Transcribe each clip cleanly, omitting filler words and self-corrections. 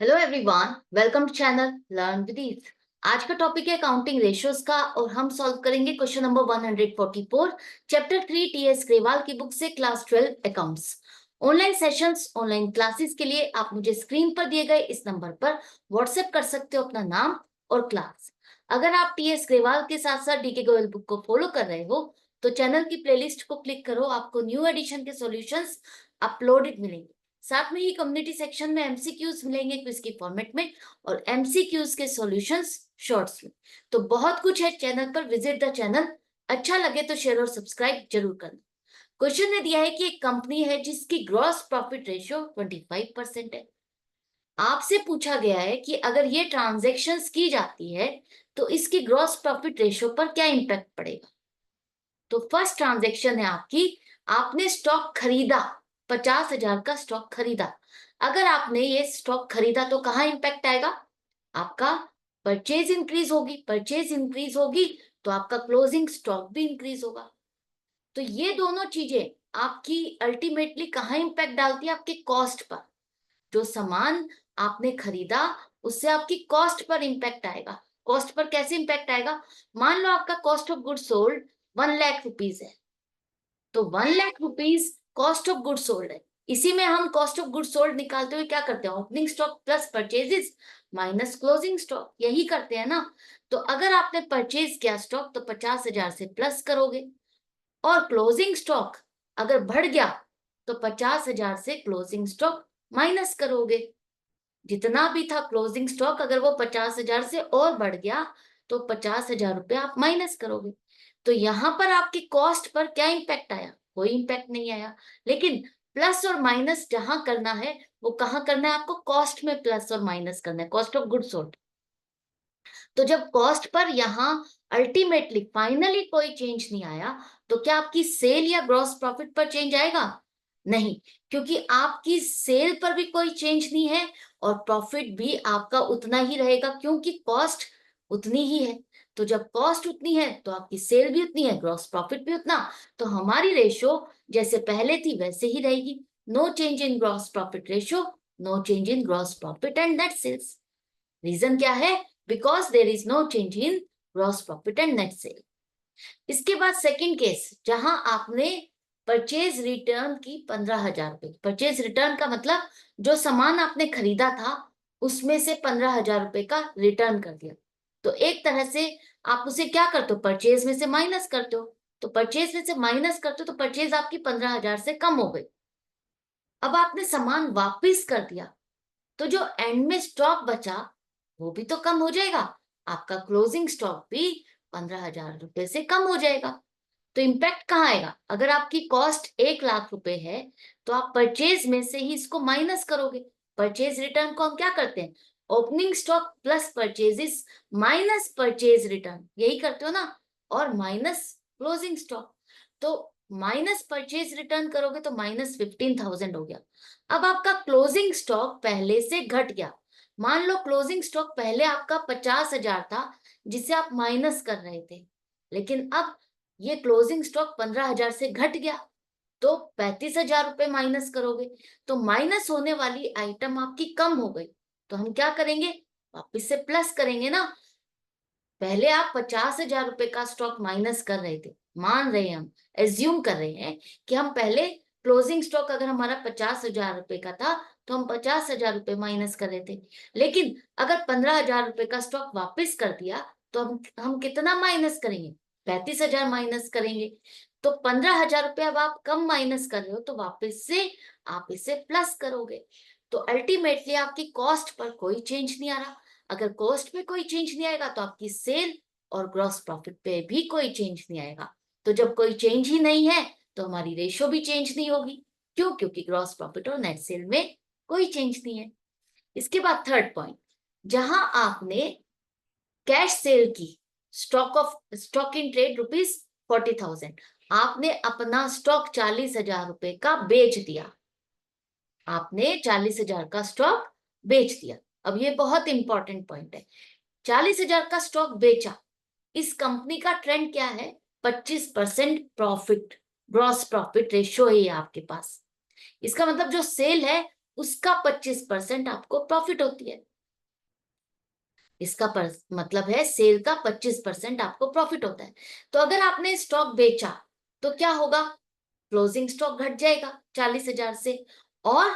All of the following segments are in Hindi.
Hello everyone, welcome to channel Learn With Ease. आज का टॉपिक है अकाउंटिंग रेशियोज का और हम सॉल्व करेंगे question number 144 chapter 3 TS Grewal की बुक से class 12 accounts. Online sessions, online classes के लिए आप मुझे स्क्रीन पर दिए गए इस नंबर पर व्हाट्सएप कर सकते हो अपना नाम और क्लास। अगर आप टीएस ग्रेवाल के साथ साथ डीके गोयल बुक को फॉलो कर रहे हो तो चैनल की प्लेलिस्ट को क्लिक करो, आपको न्यू एडिशन के सॉल्यूशंस अपलोडेड मिलेंगे। साथ में ही कम्युनिटी सेक्शन में एमसीक्यूज मिलेंगे क्विज की फॉर्मेट में और एमसीक्यूज के सॉल्यूशंस शॉर्ट्स में। तो बहुत कुछ है चैनल पर, विजिट द चैनल। अच्छा लगे तो शेयर और सब्सक्राइब जरूर करना। क्वेश्चन ने दिया है कि एक कंपनी है जिसकी ग्रॉस प्रॉफिट रेशियो 25% है। आपसे पूछा गया है कि अगर ये ट्रांजैक्शंस की जाती है तो इसकी ग्रॉस प्रॉफिट रेशियो पर क्या इंपैक्ट पड़ेगा। तो फर्स्ट ट्रांजैक्शन है आपकी, आपने स्टॉक खरीदा, 50,000 का स्टॉक खरीदा। अगर आपने ये स्टॉक खरीदा तो कहाँ इंपैक्ट आएगा, आपका परचेज इंक्रीज होगी। परचेज इंक्रीज होगी तो आपका क्लोजिंग स्टॉक भी इंक्रीज होगा। तो ये दोनों चीजें आपकी अल्टीमेटली कहाँ इंपैक्ट डालती है, आपके कॉस्ट पर। जो सामान आपने खरीदा उससे आपकी कॉस्ट पर इंपैक्ट आएगा। कॉस्ट पर कैसे इंपैक्ट आएगा, मान लो आपका cost of good sold 1 lakh rupees है, तो 1 lakh rupees cost of good sold है। इसी में हम कॉस्ट ऑफ गुड सोल्ड निकालते हुए क्या करते हैं, opening stock plus purchases minus closing stock, यही करते हैं ना। तो अगर आपने परचेज किया स्टॉक तो 50,000 से प्लस करोगे, और क्लोजिंग स्टॉक अगर बढ़ गया तो 50,000 से क्लोजिंग स्टॉक माइनस करोगे। जितना भी था क्लोजिंग स्टॉक, अगर वो 50,000 से और बढ़ गया तो 50,000 रुपये आप माइनस करोगे। तो यहां पर आपकी कॉस्ट पर क्या इंपैक्ट आया, कोई इंपैक्ट नहीं आया। लेकिन प्लस और माइनस जहां करना है वो कहाँ करना है, आपको कॉस्ट में प्लस और माइनस करना है, कॉस्ट ऑफ गुड सोल्ड। तो जब कॉस्ट पर यहाँ अल्टीमेटली फाइनली कोई चेंज नहीं आया तो क्या आपकी सेल या ग्रॉस प्रॉफिट पर चेंज आएगा, नहीं, क्योंकि आपकी सेल पर भी कोई चेंज नहीं है और प्रॉफिट भी आपका उतना ही रहेगा क्योंकि कॉस्ट उतनी ही है। तो जब कॉस्ट उतनी है तो आपकी सेल भी उतनी है, ग्रॉस प्रॉफिट भी उतना। तो हमारी रेशो जैसे पहले थी वैसे ही रहेगी। No change in gross profit ratio, no change in gross profit and net sales. Reason क्या है, because there is no change in gross profit and net sale. इसके बाद सेकंड केस, जहां आपने परचेज रिटर्न की 15,000 रुपए। परचेज रिटर्न का मतलब जो सामान आपने खरीदा था उसमें से 15,000 रुपए का रिटर्न कर दिया। तो एक तरह से आप उसे क्या करते हो, परचेज में से माइनस करते हो। तो परचेज में से माइनस करते हो तो परचेज आपकी 15,000 से कम हो गई। अब आपने सामान वापिस कर दिया तो जो एंड में स्टॉक बचा वो भी तो कम हो जाएगा, आपका क्लोजिंग स्टॉक भी 15,000 रुपए से कम हो जाएगा। तो इम्पैक्ट कहाँ आएगा, अगर आपकी कॉस्ट 1 लाख रुपए है तो आप परचेज में से ही इसको माइनस करोगे। परचेज रिटर्न को हम क्या करते हैं, opening stock plus purchases minus purchase return, यही करते हो ना, और माइनस क्लोजिंग स्टॉक। तो माइनस परचेज रिटर्न करोगे तो -15,000 हो गया। अब आपका क्लोजिंग स्टॉक पहले से घट गया। मान लो क्लोजिंग स्टॉक पहले आपका 50,000 था जिसे आप माइनस कर रहे थे, लेकिन अब ये क्लोजिंग स्टॉक 15,000 से घट गया तो 35,000 रुपए माइनस करोगे। तो माइनस होने वाली आइटम आपकी कम हो गई, तो हम क्या करेंगे, वापिस से प्लस करेंगे ना। पहले आप 50,000 रुपए का स्टॉक माइनस कर रहे थे, मान रहे हैं हम, एज्यूम कर रहे हैं कि हम पहले क्लोजिंग स्टॉक अगर हमारा 50,000 रुपए का था तो हम 50,000 रुपए माइनस कर रहे थे। लेकिन अगर 15,000 रुपए का स्टॉक वापस कर दिया तो हम कितना माइनस करेंगे, 35,000 माइनस करेंगे। तो 15,000 रुपए अब आप कम माइनस कर रहे हो तो वापस से आप इसे प्लस करोगे। तो अल्टीमेटली आपकी कॉस्ट पर कोई चेंज नहीं आ रहा। अगर कॉस्ट पे कोई चेंज नहीं आएगा तो आपकी सेल और ग्रॉस प्रॉफिट पे भी कोई चेंज नहीं आएगा। तो जब कोई चेंज ही नहीं है तो हमारी रेशो भी चेंज नहीं होगी। क्यों, क्योंकि ग्रॉस प्रॉफिट और नेट सेल में कोई चेंज नहीं है। इसके बाद थर्ड पॉइंट, जहां आपने कैश सेल की, स्टॉक इन ट्रेड ₹40,000, आपने अपना स्टॉक 40,000 रुपए का बेच दिया। आपने 40,000 का स्टॉक बेच दिया। अब ये बहुत इंपॉर्टेंट पॉइंट है, 40,000 का स्टॉक बेचा, इस कंपनी का ट्रेंड क्या है, 25% प्रॉफिट, ग्रॉस प्रॉफिट रेशियो है आपके पास। इसका मतलब जो सेल है उसका 25% आपको प्रॉफिट होती है। इसका मतलब है सेल का 25% आपको प्रॉफिट होता है। तो अगर आपने स्टॉक बेचा तो क्या होगा, क्लोजिंग स्टॉक घट जाएगा 40,000 से, और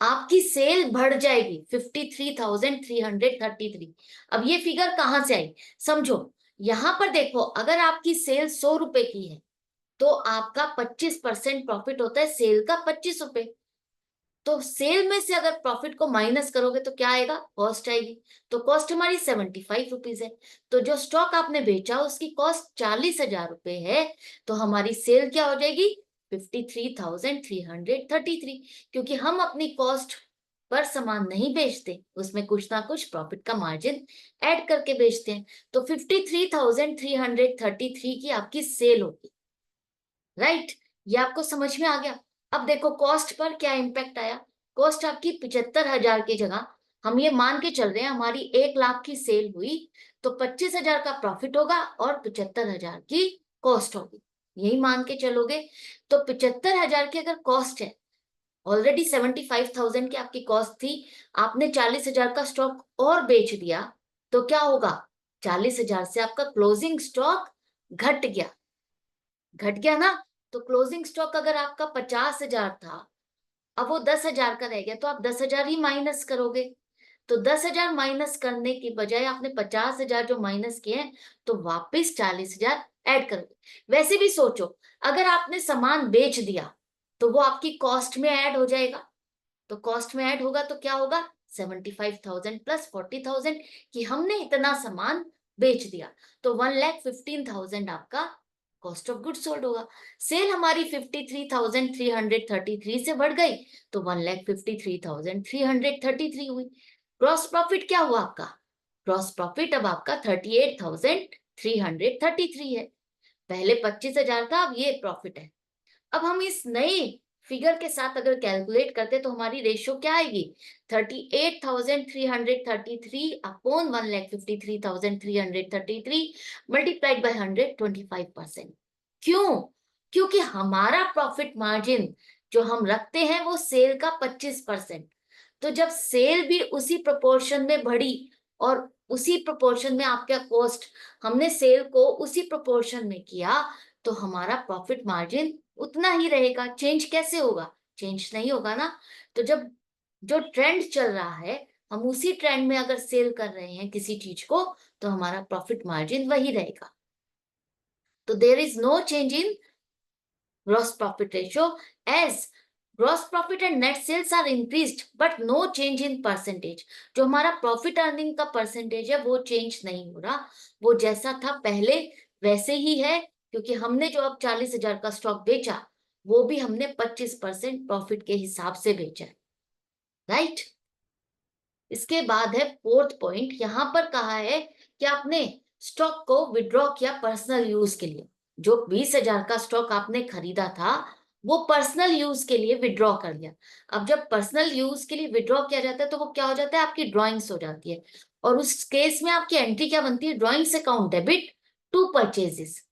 आपकी सेल बढ़ जाएगी 53,333। अब ये फिगर कहां से आई, समझो। यहां पर देखो, अगर आपकी सेल 100 रुपए की है तो आपका 25% प्रॉफिट होता है सेल का 25 रुपए। तो सेल में से अगर प्रॉफिट को माइनस करोगे तो क्या आएगा, कॉस्ट आएगी। तो कॉस्ट हमारी 75 रुपीज है। तो जो स्टॉक आपने बेचा उसकी कॉस्ट 40,000 रुपए है, तो हमारी सेल क्या हो जाएगी, 53,333। क्योंकि हम अपनी कॉस्ट पर सामान नहीं बेचते, उसमें कुछ ना कुछ प्रॉफिट का मार्जिन ऐड करके बेचते हैं। तो 53,333 की आपकी सेल होगी। राइट, ये आपको समझ में आ गया। अब देखो कॉस्ट पर क्या इम्पैक्ट आया। कॉस्ट आपकी 75,000 की जगह, हम ये मान के चल रहे हैं हमारी 1 लाख की सेल हुई, तो 25,000 का प्रॉफिट होगा और 75,000 की कॉस्ट होगी। यही मान के चलोगे। तो 75,000 की अगर कॉस्ट है, ऑलरेडी 75,000 की आपकी कॉस्ट थी, आपने 40,000 का स्टॉक और बेच दिया, तो क्या होगा, 40,000 से आपका क्लोजिंग स्टॉक घट गया। घट गया ना। तो क्लोजिंग स्टॉक अगर आपका 50,000 था, अब वो 10,000 का रह गया, तो आप 10,000 ही माइनस करोगे। तो 10,000 माइनस करने की बजाय आपने 50,000 जो माइनस किए हैं, तो वापस 40,000 ऐड करोगे। वैसे भी सोचो, अगर आपने सामान बेच दिया तो वो आपकी कॉस्ट में ऐड हो जाएगा। तो कॉस्ट में ऐड होगा तो क्या होगा, 75,000 प्लस 40,000, कि हमने इतना सामान बेच दिया। तो 1,15,000 आपका कॉस्ट ऑफ गुड सोल्ड होगा। सेल हमारी 53,333 से बढ़ गई, तो 1,53,333 हुई। ग्रॉस प्रॉफिट क्या हुआ आपका, ग्रॉस प्रॉफिट अब आपका 38,333 है। पहले 25,000 था, अब ये प्रॉफिट है। अब हम इस नए फिगर के साथ अगर कैलकुलेट करते तो हमारी रेशियो क्या आएगी, 38,333 अपॉन 1,53,333 मल्टीप्लाइड बाय 125%। क्यों, क्योंकि हमारा प्रॉफिट मार्जिन जो हम रखते हैं वो सेल का 25%। तो जब सेल भी उसी प्रोपोर्शन में बढ़ी और उसी प्रोपोर्शन में आपका कॉस्ट, हमने सेल को उसी प्रोपोर्शन में किया, तो हमारा प्रॉफिट मार्जिन उतना ही रहेगा। चेंज कैसे होगा, चेंज नहीं होगा ना। तो जब जो ट्रेंड चल रहा है, हम उसी ट्रेंड में अगर सेल कर रहे हैं किसी चीज को, तो हमारा प्रॉफिट मार्जिन वही रहेगा। तो there is no change in gross profit ratio, as gross profit and net sales are increased but no change in percentage। जो हमारा प्रॉफिट अर्निंग का परसेंटेज है वो चेंज नहीं हो रहा, वो जैसा था पहले वैसे ही है। क्योंकि हमने जो अब 40,000 का स्टॉक बेचा, वो भी हमने 25% प्रॉफिट के हिसाब से बेचा है। राइट, इसके बाद है फोर्थ पॉइंट। यहां पर कहा है कि आपने स्टॉक को विड्रॉ किया पर्सनल यूज के लिए। जो 20,000 का स्टॉक आपने खरीदा था, वो पर्सनल यूज के लिए विड्रॉ कर लिया। अब जब पर्सनल यूज के लिए विड्रॉ किया जाता है तो वो क्या हो जाता है, आपकी ड्रॉइंग्स हो जाती है। और उस केस में आपकी एंट्री क्या बनती है, drawings account debit to purchases.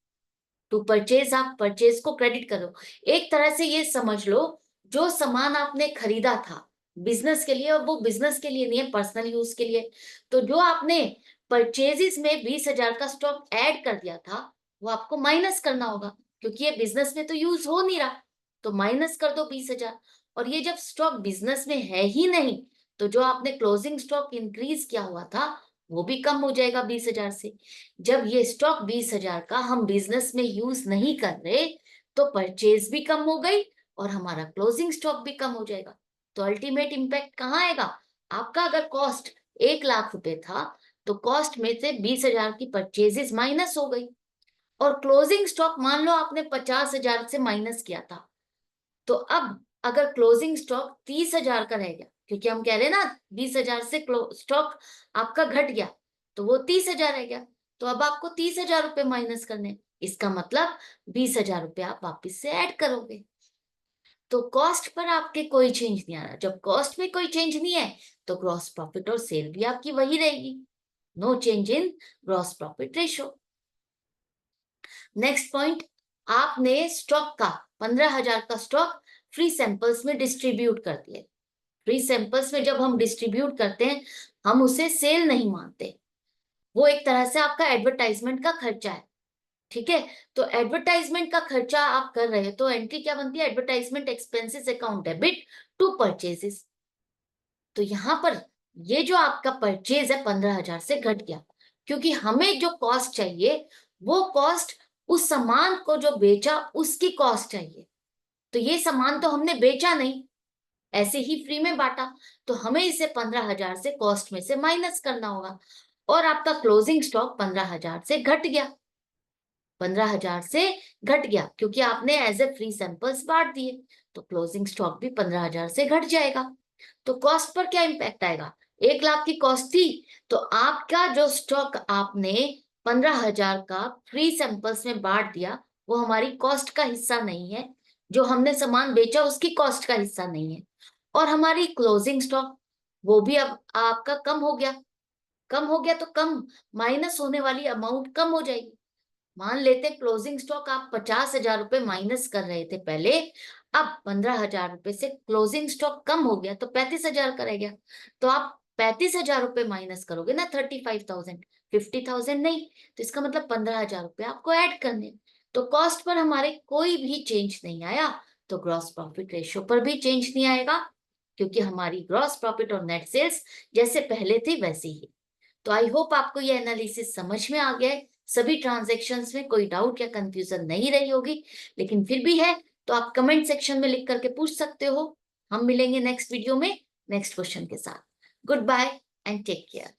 To purchase, आप परचेज को क्रेडिट करो। एक तरह से ये समझ लो, जो सामान आपने खरीदा था बिजनेस के लिए, और वो बिजनेस के लिए नहीं है, पर्सनल यूज के लिए। तो जो आपने परचेजेस में 20,000 का स्टॉक ऐड कर दिया था, वो आपको माइनस करना होगा, क्योंकि ये बिजनेस में तो यूज हो नहीं रहा। तो माइनस कर दो 20,000। और ये जब स्टॉक बिजनेस में है ही नहीं, तो जो आपने क्लोजिंग स्टॉक इंक्रीज किया हुआ था वो भी कम हो जाएगा 20,000 से। जब ये स्टॉक 20,000 का हम बिजनेस में यूज नहीं कर रहे, तो परचेज भी कम हो गई और हमारा क्लोजिंग स्टॉक भी कम हो जाएगा। तो अल्टीमेट इंपैक्ट कहाँ आएगा, आपका अगर कॉस्ट 1 लाख रुपए था, तो कॉस्ट में से 20,000 की परचेजेस माइनस हो गई, और क्लोजिंग स्टॉक मान लो आपने 50,000 से माइनस किया था। तो अब अगर क्लोजिंग स्टॉक 30,000 का रह गया, क्योंकि हम कह रहे हैं ना 20,000 से स्टॉक आपका घट गया, तो वो 30,000 रह गया। तो अब आपको 30,000 रुपए माइनस करने, इसका मतलब 20,000 रुपए आप वापिस से ऐड करोगे। तो कॉस्ट पर आपके कोई चेंज नहीं आ रहा। जब कॉस्ट में कोई चेंज नहीं है, तो ग्रॉस प्रॉफिट और सेल भी आपकी वही रहेगी। No change in gross profit ratio. Next point, आपने स्टॉक का 15,000 का स्टॉक फ्री सैंपल्स में डिस्ट्रीब्यूट कर दिए। फ्री सैंपल्स में जब हम डिस्ट्रीब्यूट करते हैं, हम उसे सेल नहीं मानते, वो एक तरह से आपका एडवर्टाइजमेंट का खर्चा है। ठीक है, तो एडवर्टाइजमेंट का खर्चा आप कर रहे हैं तो एंट्री क्या बनती है, advertisement expenses account debit to purchases. तो यहां पर ये जो आपका परचेज है 15,000 से घट गया, क्योंकि हमें जो कॉस्ट चाहिए वो कॉस्ट उस सामान को जो बेचा उसकी कॉस्ट चाहिए। तो ये सामान तो हमने बेचा नहीं, ऐसे ही फ्री में बांटा, तो हमें इसे 15,000 से कॉस्ट में से माइनस करना होगा। और आपका क्लोजिंग स्टॉक 15,000 से घट गया, 15,000 से घट गया क्योंकि आपने एज ए फ्री सैंपल्स बांट दिए, तो क्लोजिंग स्टॉक भी 15,000 से घट जाएगा। तो कॉस्ट पर क्या इंपैक्ट आएगा, 1 लाख की कॉस्ट थी, तो आपका जो स्टॉक आपने 15,000 का फ्री सैंपल्स में बांट दिया वो हमारी कॉस्ट का हिस्सा नहीं है, जो हमने सामान बेचा उसकी कॉस्ट का हिस्सा नहीं है। और हमारी क्लोजिंग स्टॉक वो भी अब आपका कम हो गया, कम हो गया तो कम माइनस होने वाली अमाउंट कम हो जाएगी। मान लेते क्लोजिंग स्टॉक आप 50,000 रुपए माइनस कर रहे थे पहले, अब 15,000 रुपए से क्लोजिंग स्टॉक कम हो गया तो 35,000 का रह गया, तो आप 35,000 रुपए माइनस करोगे ना, 35,000, 50,000 नहीं, तो इसका मतलब 15,000 रुपए आपको ऐड करने। तो कॉस्ट पर हमारे कोई भी चेंज नहीं आया, तो ग्रॉस प्रॉफिट रेशियो पर भी चेंज नहीं आएगा, क्योंकि हमारी ग्रॉस प्रॉफिट और नेट सेल्स जैसे पहले थे वैसे ही। तो आई होप आपको ये एनालिसिस समझ में आ गया है, सभी ट्रांजैक्शंस में कोई डाउट या कंफ्यूजन नहीं रही होगी, लेकिन फिर भी है तो आप कमेंट सेक्शन में लिख करके पूछ सकते हो। हम मिलेंगे नेक्स्ट वीडियो में नेक्स्ट क्वेश्चन के साथ। Good bye and take care.